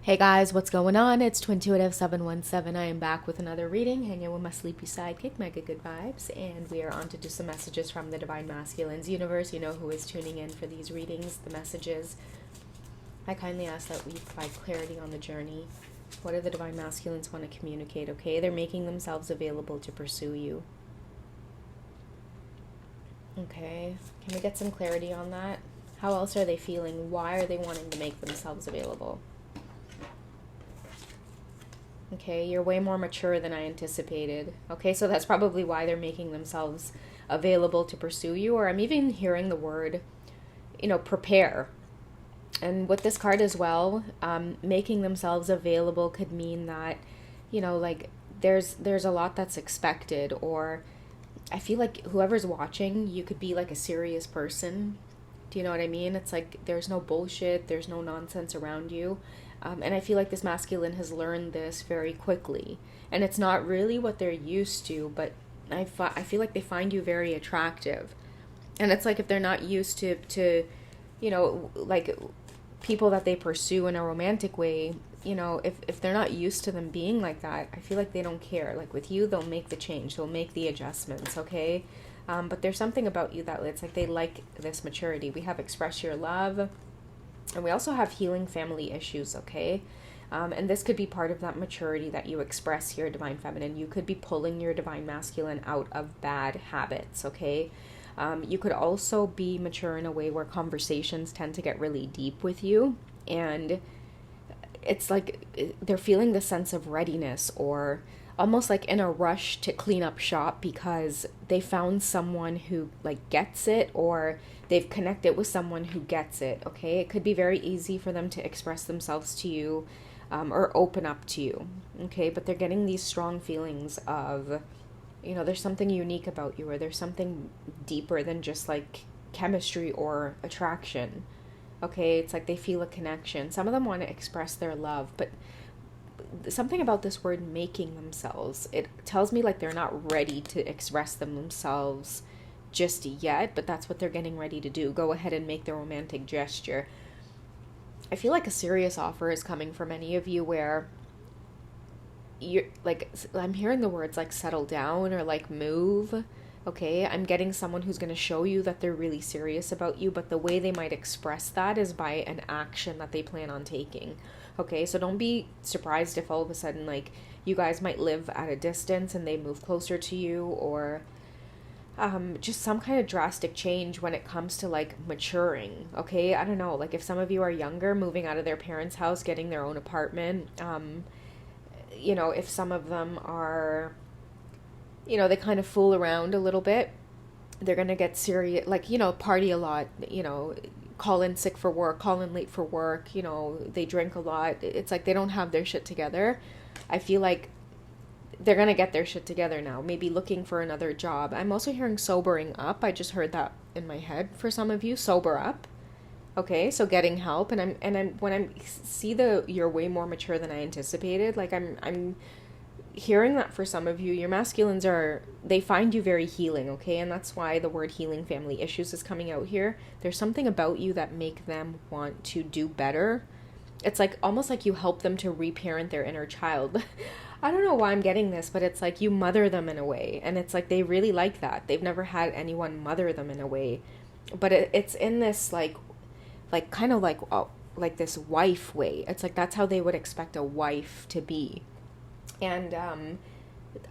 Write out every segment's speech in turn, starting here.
Hey guys, what's going on? It's Twintuitive717. I am back with another reading, hanging with my sleepy sidekick, Mega Good Vibes, and we are on to do some messages from the Divine Masculines universe. You know who is tuning in for these readings, the messages. I kindly ask that we provide clarity on the journey. What do the Divine Masculines want to communicate, okay? They're making themselves available to pursue you. Okay, can we get some clarity on that? How else are they feeling? Why are they wanting to make themselves available? Okay, you're way more mature than I anticipated. Okay, so that's probably why they're making themselves available to pursue you. Or I'm even hearing the word, prepare. And with this card as well, making themselves available could mean that, like there's a lot that's expected. Or I feel like whoever's watching, you could be like a serious person. Do you know what I mean? It's like there's no bullshit, there's no nonsense around you. And I feel like this masculine has learned this very quickly. And it's not really what they're used to, but I feel like they find you very attractive. And it's like if they're not used to like people that they pursue in a romantic way, if they're not used to them being like that, I feel like they don't care. Like with you, they'll make the change, they'll make the adjustments, okay? But there's something about you that it's like they like this maturity. We have express your love. And we also have healing family issues, okay? And this could be part of that maturity that you express here, Divine Feminine. You could be pulling your Divine Masculine out of bad habits, okay? You could also be mature in a way where conversations tend to get really deep with you. And it's like they're feeling the sense of readiness or almost like in a rush to clean up shop because they found someone who like gets it, or they've connected with someone who gets it. Okay, it could be very easy for them to express themselves to you, or open up to you. Okay, but they're getting these strong feelings of, there's something unique about you, or there's something deeper than just like chemistry or attraction. Okay, it's like they feel a connection. Some of them want to express their love, but something about this word making themselves, it tells me like they're not ready to express them themselves just yet, but that's what they're getting ready to do. Go ahead and make the romantic gesture. I feel like a serious offer is coming from any of you where you're like, I'm hearing the words like settle down or like move. Okay, I'm getting someone who's going to show you that they're really serious about you, but the way they might express that is by an action that they plan on taking. Okay, so don't be surprised if all of a sudden, like, you guys might live at a distance and they move closer to you, or just some kind of drastic change when it comes to, like, maturing. Okay, I don't know, like, if some of you are younger, moving out of their parents' house, getting their own apartment, if some of them are, they kind of fool around a little bit, they're gonna get serious, like, party a lot, call in sick for work, call in late for work, they drink a lot. It's like they don't have their shit together. I feel like they're gonna get their shit together now, maybe looking for another job. I'm also hearing sobering up. I just heard that in my head for some of you. Sober up. Okay, so getting help. And I'm when I see you're way more mature than I anticipated, like I'm hearing that for some of you, your masculines they find you very healing, okay? And that's why the word healing family issues is coming out here. There's something about you that make them want to do better. It's like almost like you help them to reparent their inner child. I don't know why I'm getting this, but it's like you mother them in a way, and it's like they really like that. They've never had anyone mother them in a way, but it's in this like kind of like this wife way. It's like that's how they would expect a wife to be. And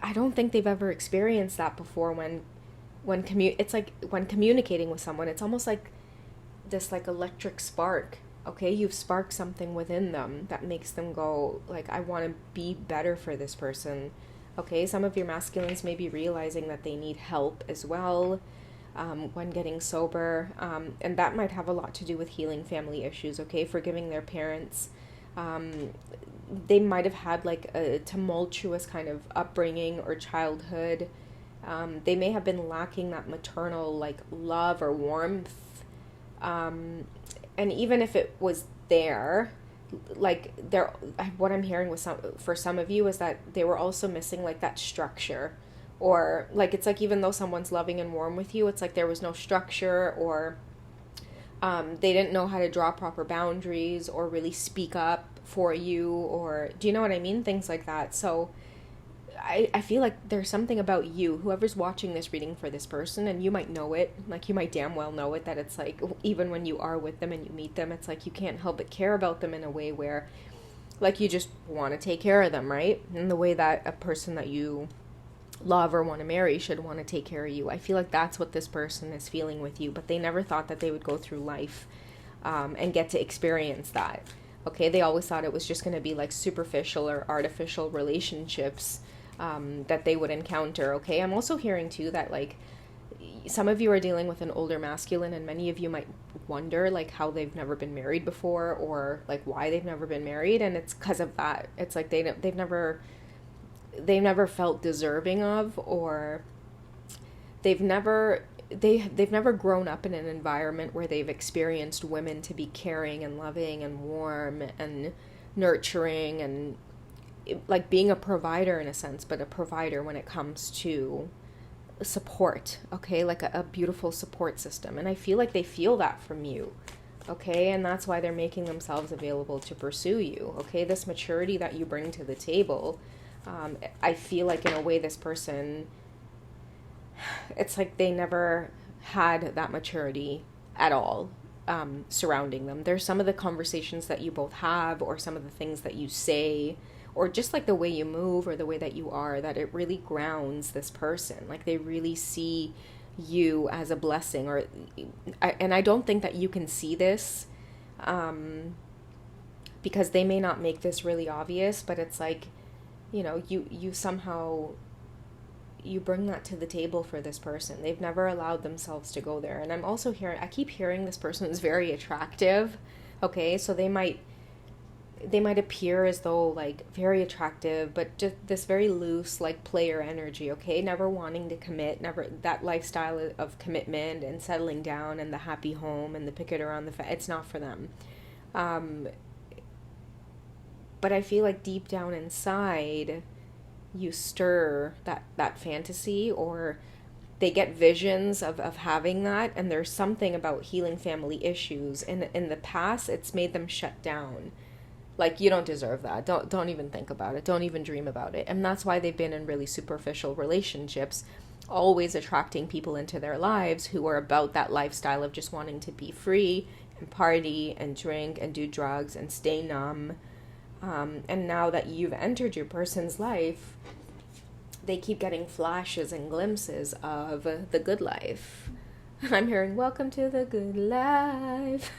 I don't think they've ever experienced that before it's like when communicating with someone, it's almost like this like electric spark. Okay, you've sparked something within them that makes them go like, I want to be better for this person. Okay, some of your masculines may be realizing that they need help as well, when getting sober, and that might have a lot to do with healing family issues. Okay, forgiving their parents. They might have had like a tumultuous kind of upbringing or childhood. They may have been lacking that maternal like love or warmth. And even if it was there, like what I'm hearing for some of you is that they were also missing like that structure, or like it's like even though someone's loving and warm with you, it's like there was no structure, or they didn't know how to draw proper boundaries or really speak up for you, or do you know what I mean? Things like that. So I feel like there's something about you, whoever's watching this reading for this person, and you might know it, like you might damn well know it, that it's like, even when you are with them and you meet them, it's like you can't help but care about them in a way where, like, you just want to take care of them, right? In the way that a person that you love or want to marry should want to take care of you. I feel like that's what this person is feeling with you, but they never thought that they would go through life and get to experience that. Okay, they always thought it was just going to be like superficial or artificial relationships that they would encounter. Okay, I'm also hearing too that like some of you are dealing with an older masculine, and many of you might wonder like how they've never been married before, or like why they've never been married, and it's because of that. It's like they've never felt deserving of, or they've never grown up in an environment where they've experienced women to be caring and loving and warm and nurturing and like being a provider in a sense, but a provider when it comes to support, okay, like a beautiful support system. And I feel like they feel that from you, okay, and that's why they're making themselves available to pursue you, okay. This maturity that you bring to the table, I feel like in a way this person, it's like they never had that maturity at all surrounding them. There's some of the conversations that you both have, or some of the things that you say, or just like the way you move or the way that you are, that it really grounds this person. Like they really see you as a blessing, and I don't think that you can see this because they may not make this really obvious, but it's like, you know, you somehow, you bring that to the table for this person. They've never allowed themselves to go there. And I'm also I keep hearing this person is very attractive, okay, so they might appear as though like very attractive, but just this very loose like player energy, okay, never wanting to commit, never that lifestyle of commitment and settling down and the happy home and the picket around it's not for them. But I feel like deep down inside you stir that fantasy, or they get visions of having that, and there's something about healing family issues in the past, it's made them shut down. Like, you don't deserve that. Don't even think about it. Don't even dream about it. And that's why they've been in really superficial relationships, always attracting people into their lives who are about that lifestyle of just wanting to be free and party and drink and do drugs and stay numb. And now that you've entered your person's life, they keep getting flashes and glimpses of the good life. I'm hearing, welcome to the good life.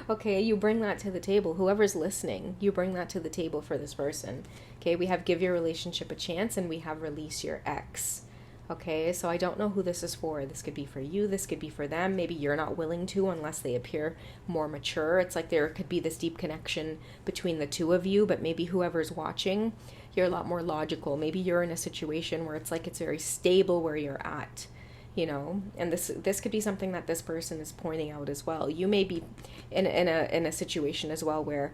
Okay, you bring that to the table. Whoever's listening, you bring that to the table for this person. Okay, we have give your relationship a chance, and we have release your ex. Okay, so I don't know who this is for. This could be for you. This could be for them. Maybe you're not willing to unless they appear more mature. It's like there could be this deep connection between the two of you, but maybe whoever's watching, you're a lot more logical. Maybe you're in a situation where it's like it's very stable where you're at. You know, and this could be something that this person is pointing out as well. You may be in a situation as well where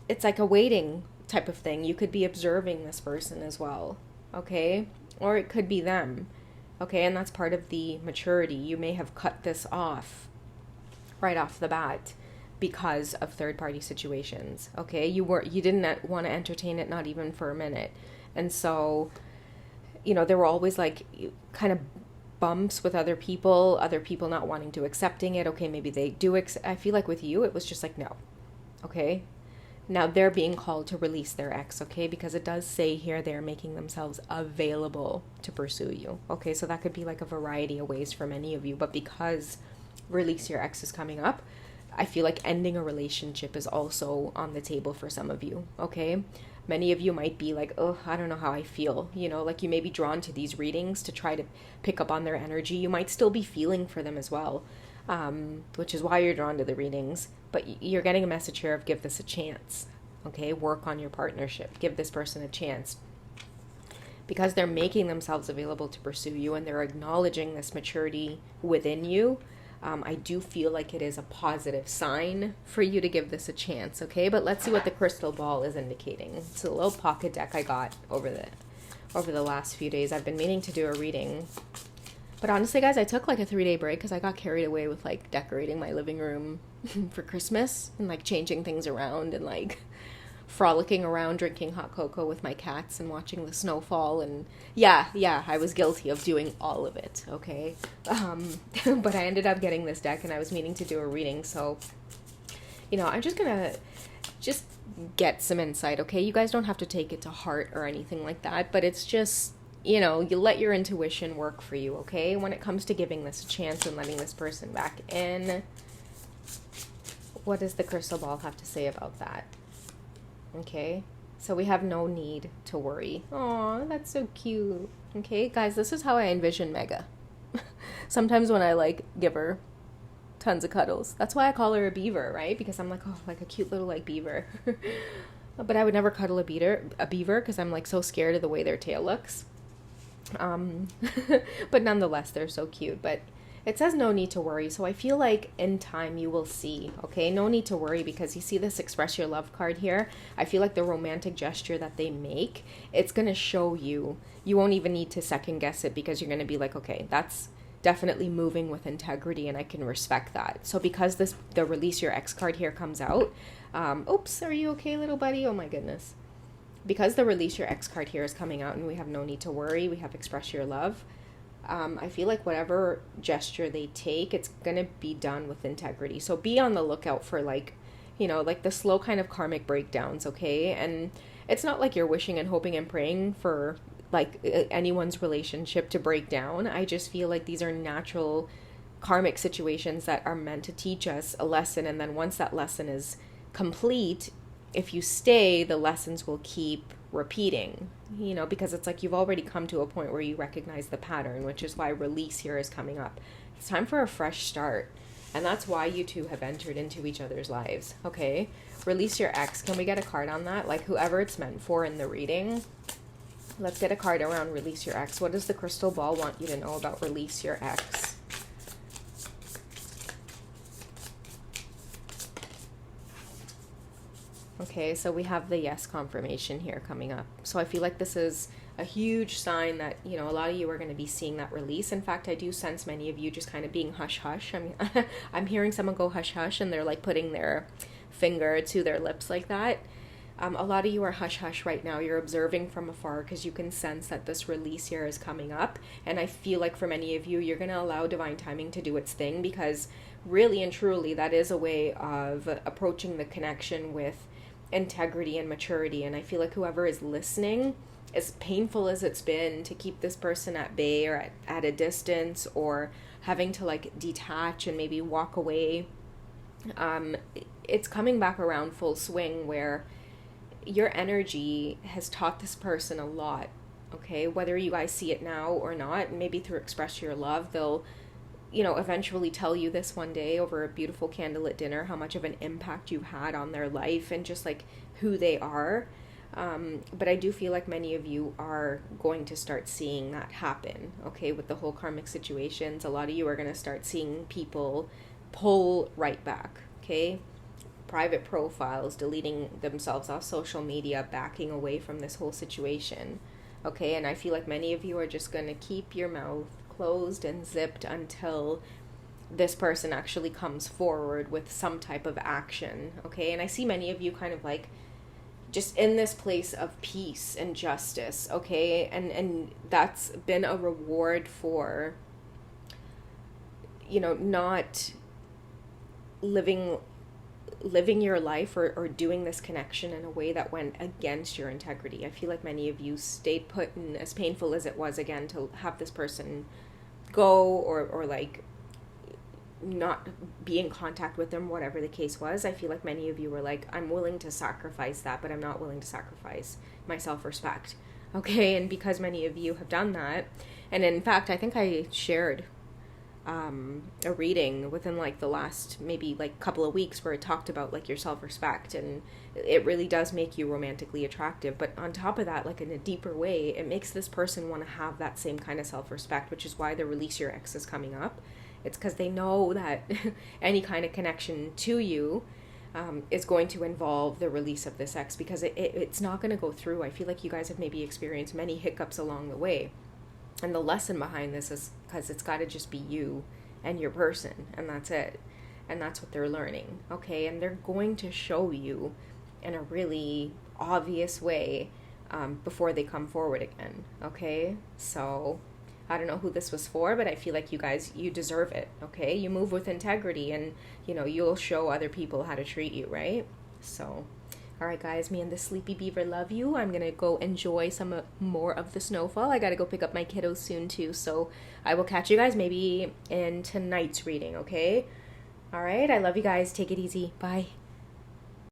it's like a waiting type of thing. You could be observing this person as well, okay? Or it could be them, okay? And that's part of the maturity. You may have cut this off right off the bat because of third-party situations, okay? You didn't want to entertain it, not even for a minute. And so, you know, there were always like kind of bumps with other people not wanting to accepting it. Okay, maybe they do I feel like with you, it was just like, no. Okay. Now they're being called to release their ex, okay? Because it does say here they're making themselves available to pursue you. Okay, so that could be like a variety of ways for many of you. But because release your ex is coming up, I feel like ending a relationship is also on the table for some of you, okay? Many of you might be like, oh, I don't know how I feel. You know, like you may be drawn to these readings to try to pick up on their energy. You might still be feeling for them as well, which is why you're drawn to the readings. But you're getting a message here of give this a chance, okay? Work on your partnership. Give this person a chance. Because they're making themselves available to pursue you and they're acknowledging this maturity within you. I do feel like it is a positive sign for you to give this a chance, okay? But let's see what the crystal ball is indicating. It's a little pocket deck I got over the last few days. I've been meaning to do a reading. But honestly, guys, I took like a 3-day break because I got carried away with like decorating my living room for Christmas and like changing things around and like frolicking around drinking hot cocoa with my cats and watching the snowfall. And yeah, I was guilty of doing all of it, okay? But I ended up getting this deck and I was meaning to do a reading, so I'm just gonna just get some insight, okay? You guys don't have to take it to heart or anything like that, but it's just, you let your intuition work for you, okay? When it comes to giving this a chance and letting this person back in, what does the crystal ball have to say about that? Okay, so we have no need to worry. Aw, that's so cute. Okay, guys, this is how I envision Mega. Sometimes when I like give her tons of cuddles. That's why I call her a beaver, right? Because I'm like, oh, like a cute little like beaver. But I would never cuddle a beaver because I'm like so scared of the way their tail looks. But nonetheless, they're so cute. But it says no need to worry. So I feel like in time you will see, okay? No need to worry, because you see this express your love card here. I feel like the romantic gesture that they make, it's going to show you. You won't even need to second guess it, because you're going to be like, okay, that's definitely moving with integrity and I can respect that. So because the release your ex card here comes out, oops, are you okay, little buddy? Oh my goodness. Because the release your ex card here is coming out and we have no need to worry, we have express your love, I feel like whatever gesture they take, it's going to be done with integrity. So be on the lookout for like the slow kind of karmic breakdowns, okay? And it's not like you're wishing and hoping and praying for like anyone's relationship to break down. I just feel like these are natural karmic situations that are meant to teach us a lesson. And then once that lesson is complete, if you stay, the lessons will keep repeating, because it's like you've already come to a point where you recognize the pattern, which is why release here is coming up. It's time for a fresh start. And that's why you two have entered into each other's lives, okay? Release your ex. Can we get a card on that? Like whoever it's meant for in the reading. Let's get a card around release your ex. What does the crystal ball want you to know about release your ex? Okay, so we have the yes confirmation here coming up. So I feel like this is a huge sign that, a lot of you are going to be seeing that release. In fact, I do sense many of you just kind of being hush-hush. I mean, I'm hearing someone go hush-hush and they're like putting their finger to their lips like that. A lot of you are hush-hush right now. You're observing from afar because you can sense that this release here is coming up. And I feel like for many of you, you're going to allow divine timing to do its thing, because really and truly that is a way of approaching the connection with integrity and maturity. And I feel like whoever is listening, as painful as it's been to keep this person at bay or at a distance, or having to like detach and maybe walk away, it's coming back around full swing where your energy has taught this person a lot, okay? Whether you guys see it now or not, maybe through express your love, they'll, eventually tell you this one day over a beautiful candlelit dinner, how much of an impact you had on their life and just like who they are. But I do feel like many of you are going to start seeing that happen, okay? With the whole karmic situations, a lot of you are going to start seeing people pull right back, okay? Private profiles, deleting themselves off social media, backing away from this whole situation, okay? And I feel like many of you are just going to keep your mouth closed and zipped until this person actually comes forward with some type of action, okay? And I see many of you kind of like just in this place of peace and justice, okay? And that's been a reward for, not living your life or doing this connection in a way that went against your integrity. I feel like many of you stayed put, and as painful as it was, again, to have this person go or like not be in contact with them, whatever the case was, I feel like many of you were like, I'm willing to sacrifice that, but I'm not willing to sacrifice my self-respect, okay? And because many of you have done that, and in fact, I think I shared a reading within like the last maybe like couple of weeks where it talked about like your self-respect, and it really does make you romantically attractive. But on top of that, like in a deeper way, it makes this person want to have that same kind of self-respect, which is why the release your ex is coming up. It's because they know that any kind of connection to you is going to involve the release of this ex, because it's not going to go through. I feel like you guys have maybe experienced many hiccups along the way. And the lesson behind this is because it's got to just be you and your person, and that's it. and that's what they're learning, okay? And they're going to show you in a really obvious way before they come forward again, okay? So I don't know who this was for, but I feel like you guys, you deserve it, okay? You move with integrity, and, you know, you'll show other people how to treat you, right? So, all right, guys, me and the Sleepy Beaver love you. I'm going to go enjoy some more of the snowfall. I got to go pick up my kiddos soon, too. So I will catch you guys maybe in tonight's reading, okay? All right, I love you guys. Take it easy. Bye.